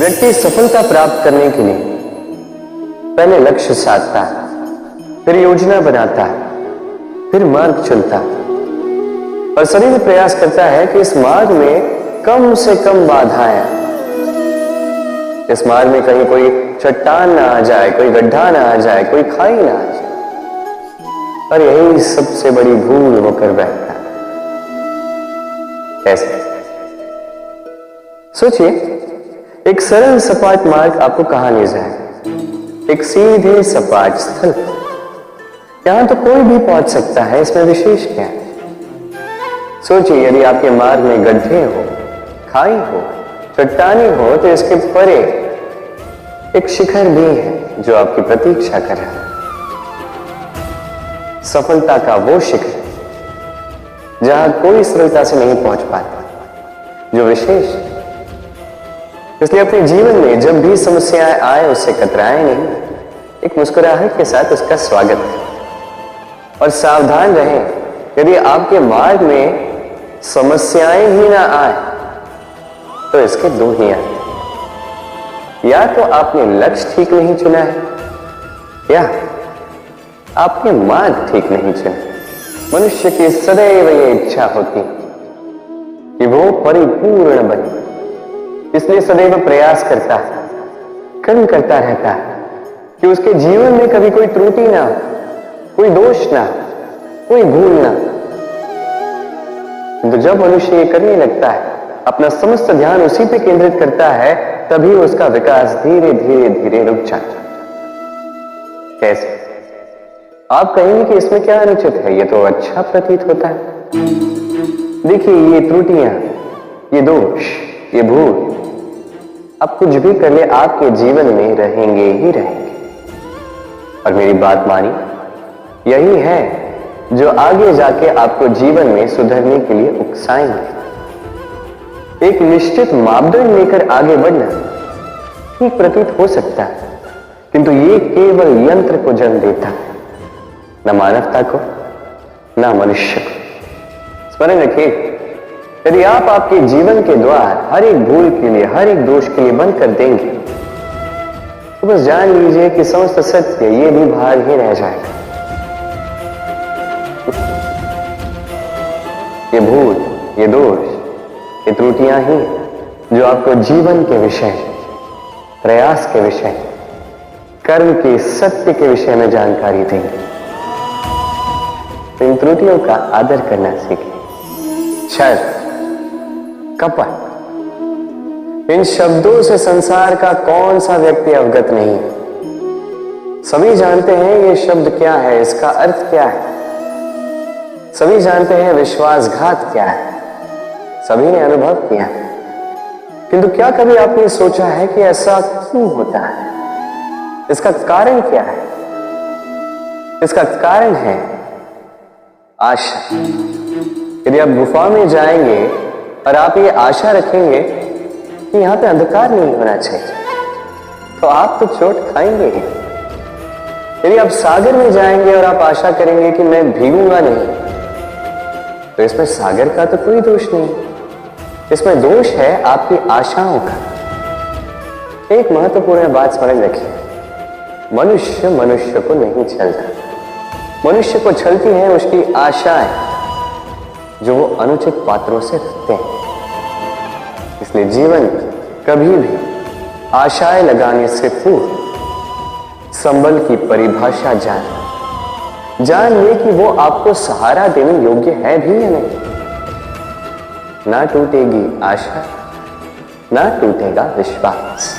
व्यक्ति सफलता प्राप्त करने के लिए पहले लक्ष्य साधता है, फिर योजना बनाता है, फिर मार्ग चुनता है और सदैव प्रयास करता है कि इस मार्ग में कम से कम बाधाएं आए, इस मार्ग में कहीं कोई चट्टान ना आ जाए, कोई गड्ढा ना आ जाए, कोई खाई ना आ जाए। और यही सबसे बड़ी भूल वो कर बैठता है। कैसे? सोचिए, एक सरल सपाट मार्ग आपको कहां ले जाए? एक सीधे सपाट स्थल। यहां तो कोई भी पहुंच सकता है, इसमें विशेष क्या है? सोचिए, यदि आपके मार्ग में गड्ढे हो, खाई हो, चट्टानी हो, तो इसके परे एक शिखर भी है जो आपकी प्रतीक्षा कर रहा है। सफलता का वो शिखर जहां कोई सरलता से नहीं पहुंच पाता, जो विशेष। इसलिए अपने जीवन में जब भी समस्याएं आए उससे कतराएं नहीं, एक मुस्कुराहट के साथ उसका स्वागत करें। और सावधान रहें, यदि आपके मार्ग में समस्याएं ही ना आए तो इसके दो ही आते, या तो आपने लक्ष्य ठीक नहीं चुना है या आपने मार्ग ठीक नहीं चुना। मनुष्य की सदैव ये इच्छा होती कि वो परिपूर्ण बने, इसलिए सदैव प्रयास करता है, कर्म करता रहता है कि उसके जीवन में कभी कोई त्रुटि ना, कोई दोष ना, कोई भूल ना। तो जब मनुष्य ये करने लगता है, अपना समस्त ध्यान उसी पे केंद्रित करता है, तभी उसका विकास धीरे धीरे धीरे रुक जाता है। कैसे? आप कहेंगे कि इसमें क्या अनुचित है, ये तो अच्छा प्रतीत होता है। देखिए, ये त्रुटियां, ये दोष, ये भूल, आप कुछ भी कर ले, आपके जीवन में रहेंगे ही रहेंगे। और मेरी बात मानी, यही है जो आगे जाके आपको जीवन में सुधरने के लिए उकसाएंगे। एक निश्चित मापदंड लेकर आगे बढ़ना ठीक प्रतीत हो सकता है, किंतु ये केवल यंत्र को जन्म देता है, न मानवता को, न मनुष्य को। स्मरण रखिए, यदि आप आपके जीवन के द्वार हर एक भूल के लिए, हर एक दोष के लिए बंद कर देंगे, तो बस जान लीजिए कि समस्त सत्य ये भी बाहर ही रह जाएगा। ये भूल, ये दोष, ये त्रुटियां ही जो आपको जीवन के विषय, प्रयास के विषय, कर्म के सत्य के विषय में जानकारी देंगे। इन त्रुटियों का आदर करना सीखें। छल, कपट, इन शब्दों से संसार का कौन सा व्यक्ति अवगत नहीं है? सभी जानते हैं ये शब्द क्या है, इसका अर्थ क्या है। सभी जानते हैं विश्वासघात क्या है, सभी ने अनुभव किया। किंतु क्या कभी आपने सोचा है कि ऐसा क्यों होता है? इसका कारण क्या है? इसका कारण है आशा। यदि आप गुफा में जाएंगे और आप ये आशा रखेंगे कि यहां पे अंधकार नहीं होना चाहिए, तो आप तो चोट खाएंगे ही। यदि आप सागर में जाएंगे और आप आशा करेंगे कि मैं भीगूंगा नहीं, तो इसमें सागर का तो कोई दोष नहीं, इसमें दोष है आपकी आशाओं का। एक महत्वपूर्ण बात स्मरण रखिए, मनुष्य मनुष्य को नहीं छलता, मनुष्य को छलती है उसकी आशाएं जो वो अनुचित पात्रों से रखते हैं। इसलिए जीवन कभी भी आशाएं लगाने से पूर्व संबल की परिभाषा जान ले कि वो आपको सहारा देने योग्य है भी या नहीं। ना टूटेगी आशा, ना टूटेगा विश्वास।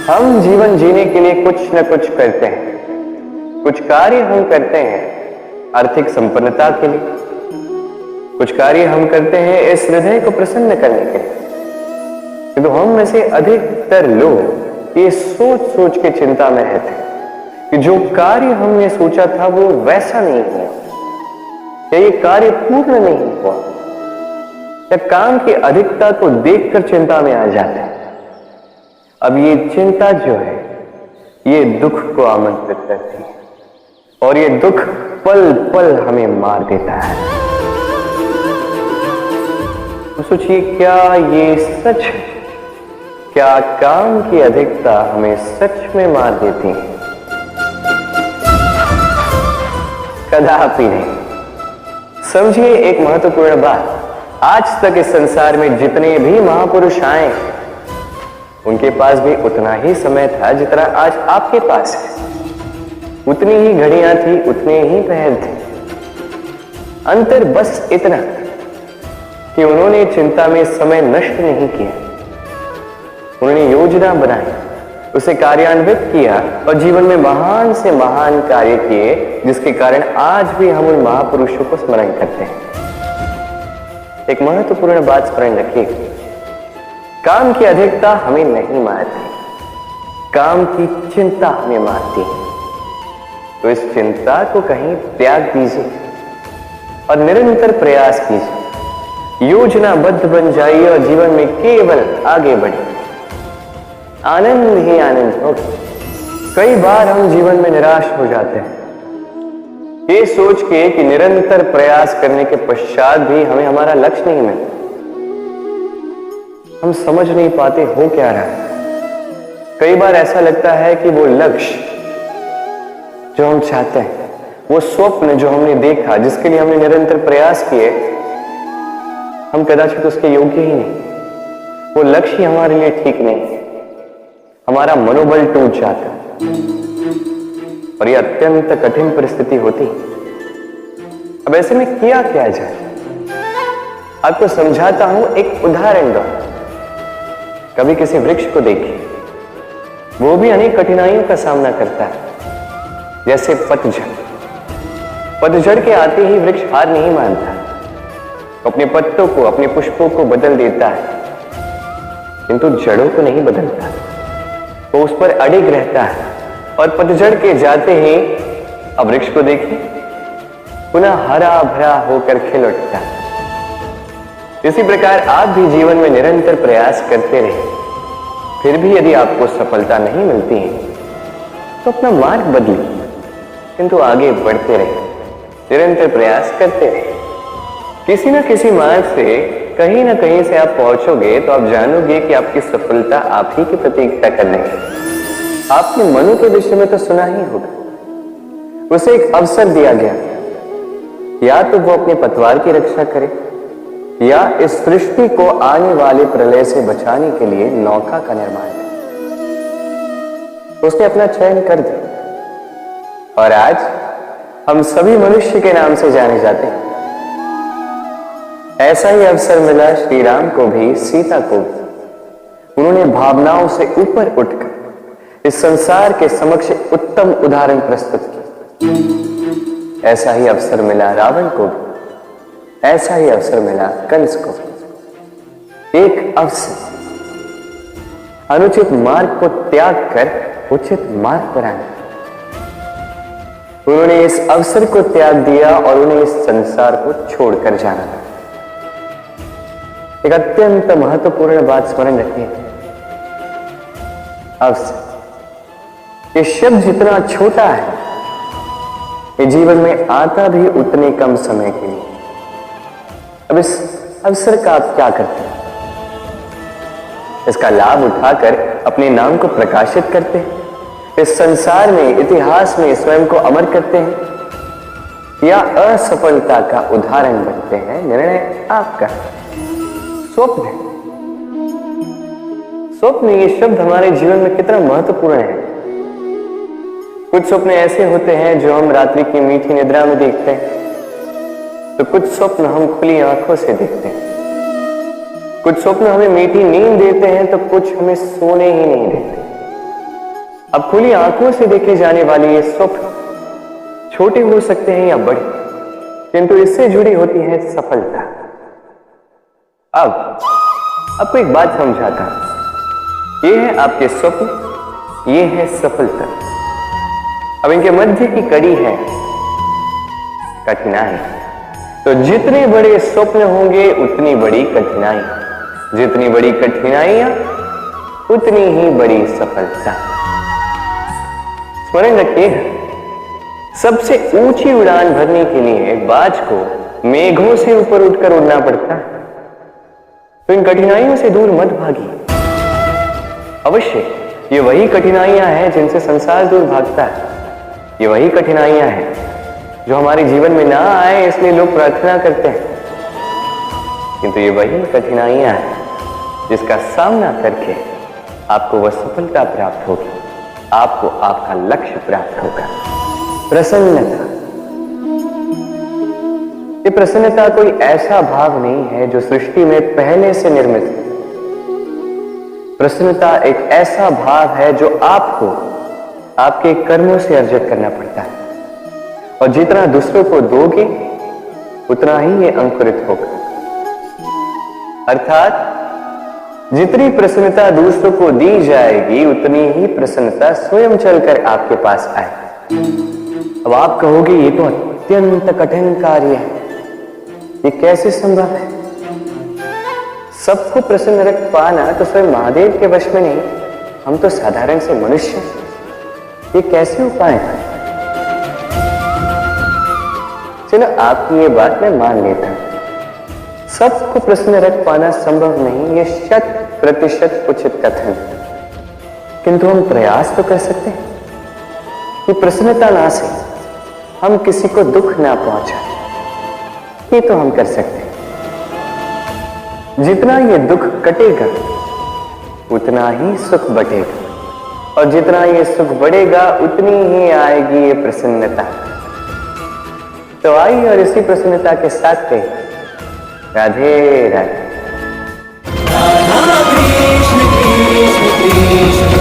हम जीवन जीने के लिए कुछ न कुछ करते हैं, कुछ कार्य हम करते हैं आर्थिक संपन्नता के लिए, कुछ कार्य हम करते हैं इस हृदय को प्रसन्न करने के लिए। किंतु हम में से अधिकतर लोग ये सोच सोच के चिंता में रहते हैं कि जो कार्य हमने सोचा था वो वैसा नहीं हुआ, या ये कार्य पूर्ण नहीं हुआ, या काम की अधिकता को देखकर चिंता में आ जाते हैं। अब ये चिंता जो है ये दुख को आमंत्रित करती है, और ये दुख पल पल हमें मार देता है। तो सोचिए, क्या ये सच है क्या काम की अधिकता हमें सच में मार देती है? कदापि नहीं। समझिए एक महत्वपूर्ण बात, आज तक इस संसार में जितने भी महापुरुष आए उनके पास भी उतना ही समय था जितना आज आपके पास है। उतनी ही घड़ियां थी, उतने ही पहर थे। अंतर बस इतना कि उन्होंने चिंता में समय नष्ट नहीं किया, उन्होंने योजना बनाई, उसे कार्यान्वित किया और जीवन में महान से महान कार्य किए, जिसके कारण आज भी हम उन महापुरुषों को स्मरण करते हैं। एक महत्वपूर्ण बात स्मरण रखिए, काम की अधिकता हमें नहीं मारती, काम की चिंता हमें मारती है। तो इस चिंता को कहीं त्याग दीजिए और निरंतर प्रयास कीजिए, योजनाबद्ध बन जाइए और जीवन में केवल आगे बढ़िए। आनंद ही आनंद होगा। कई बार हम जीवन में निराश हो जाते हैं ये सोच के कि निरंतर प्रयास करने के पश्चात भी हमें हमारा लक्ष्य नहीं मिलता। हम समझ नहीं पाते हो क्या रहा है। कई बार ऐसा लगता है कि वो लक्ष्य जो हम चाहते हैं, वो स्वप्न जो हमने देखा, जिसके लिए हमने निरंतर प्रयास किए, हम कदाचित उसके योग्य ही नहीं। वो लक्ष्य ही हमारे लिए ठीक नहीं, हमारा मनोबल टूट जाता और ये अत्यंत कठिन परिस्थिति होती। अब ऐसे में किया क्या जाए, आपको समझाता हूं एक उदाहरण दो। कभी किसी वृक्ष को देखिए, वो भी अनेक कठिनाइयों का सामना करता है, जैसे पतझड़। पतझड़ के आते ही वृक्ष हार नहीं मानता, अपने पत्तों को, अपने पुष्पों को बदल देता है, किंतु जड़ों को नहीं बदलता। वो उस पर अडिग रहता है और पतझड़ के जाते ही अब वृक्ष को देखिए, पुनः हरा भरा होकर खिल उठता है। इसी प्रकार आप भी जीवन में निरंतर प्रयास करते रहे, फिर भी यदि आपको सफलता नहीं मिलती है तो अपना मार्ग बदलिए, किंतु आगे बढ़ते रहे, निरंतर प्रयास करते रहे। किसी न किसी मार्ग से कहीं ना कहीं से आप पहुंचोगे तो आप जानोगे कि आपकी सफलता आप ही की प्रतीक्षा कर लेंगे। आपने मनु के विषय में तो सुना ही होगा, उसे एक अवसर दिया गया, या तो वो अपने पतवार की रक्षा करे या इस सृष्टि को आने वाले प्रलय से बचाने के लिए नौका का निर्माण करे। उसने अपना चयन कर दिया और आज हम सभी मनुष्य के नाम से जाने जाते हैं। ऐसा ही अवसर मिला श्री राम को भी, सीता को भी। उन्होंने भावनाओं से ऊपर उठकर इस संसार के समक्ष उत्तम उदाहरण प्रस्तुत किया। ऐसा ही अवसर मिला रावण को भी, ऐसा ही अवसर मिला कंस को। एक अवसर, अनुचित मार्ग को त्याग कर उचित मार्ग पर आना। उन्होंने इस अवसर को त्याग दिया और उन्हें इस संसार को छोड़कर जाना था। एक अत्यंत महत्वपूर्ण बात स्मरण रखिए, अवसर, ये शब्द जितना छोटा है, ये जीवन में आता भी उतने कम समय के लिए। अब इस अवसर का आप क्या करते हैं? इसका लाभ उठाकर अपने नाम को प्रकाशित करते हैं, इस संसार में, इतिहास में स्वयं को अमर करते हैं, या असफलता का उदाहरण बनते हैं? निर्णय आपका। स्वप्न, स्वप्न ये शब्द हमारे जीवन में कितना महत्वपूर्ण है। कुछ स्वप्न ऐसे होते हैं जो हम रात्रि की मीठी निद्रा में देखते हैं, तो कुछ स्वप्न हम खुली आंखों से देखते हैं। कुछ स्वप्न हमें मीठी नींद देते हैं तो कुछ हमें सोने ही नहीं देते। अब खुली आंखों से देखे जाने वाले ये स्वप्न छोटे हो सकते हैं या बड़े, किंतु इससे जुड़ी होती है सफलता। अब आपको एक बात समझाता हूं, ये है आपके स्वप्न, ये है सफलता। अब इनके मध्य की कड़ी है कठिनाई। तो जितने बड़े स्वप्न होंगे उतनी बड़ी कठिनाई, जितनी बड़ी कठिनाइयां उतनी ही बड़ी सफलता। स्मरण रखिए, सबसे ऊंची उड़ान भरने के लिए बाज को मेघों से ऊपर उठकर उड़ना पड़ता है। तो इन कठिनाइयों से दूर मत भागिए, अवश्य ये वही कठिनाइयां हैं जिनसे संसार दूर भागता है। ये वही कठिनाइयां हैं जो हमारे जीवन में ना आए इसलिए लोग प्रार्थना करते हैं, किंतु ये वही कठिनाइयां हैं जिसका सामना करके आपको वह सफलता प्राप्त होगी, आपको आपका लक्ष्य प्राप्त होगा। प्रसन्नता, ये प्रसन्नता कोई ऐसा भाव नहीं है जो सृष्टि में पहले से निर्मित है। प्रसन्नता एक ऐसा भाव है जो आपको आपके कर्मों से अर्जित करना पड़ता है, और जितना दूसरों को दोगे उतना ही ये अंकुरित होगा। अर्थात जितनी प्रसन्नता दूसरों को दी जाएगी उतनी ही प्रसन्नता स्वयं चलकर आपके पास आए। अब आप कहोगे ये तो अत्यंत कठिन कार्य है, ये कैसे संभव है? सबको प्रसन्न रख पाना तो स्वयं महादेव के वश में नहीं, हम तो साधारण से मनुष्य, ये कैसे उपाय है? चलो आपकी ये बात मैं मान लेता हूं, सबको प्रसन्न रख पाना संभव नहीं, ये 100% उचित कथन, किंतु हम प्रयास तो कर सकते हैं कि प्रसन्नता ना से हम किसी को दुख ना पहुंचाएं। ये तो हम कर सकते हैं। जितना ये दुख कटेगा उतना ही सुख बढ़ेगा, और जितना ये सुख बढ़ेगा उतनी ही आएगी ये प्रसन्नता। तो आइए और इसी प्रसन्नता के साथ कहिए राधे राधे। कृष्ण कृष्ण कृष्ण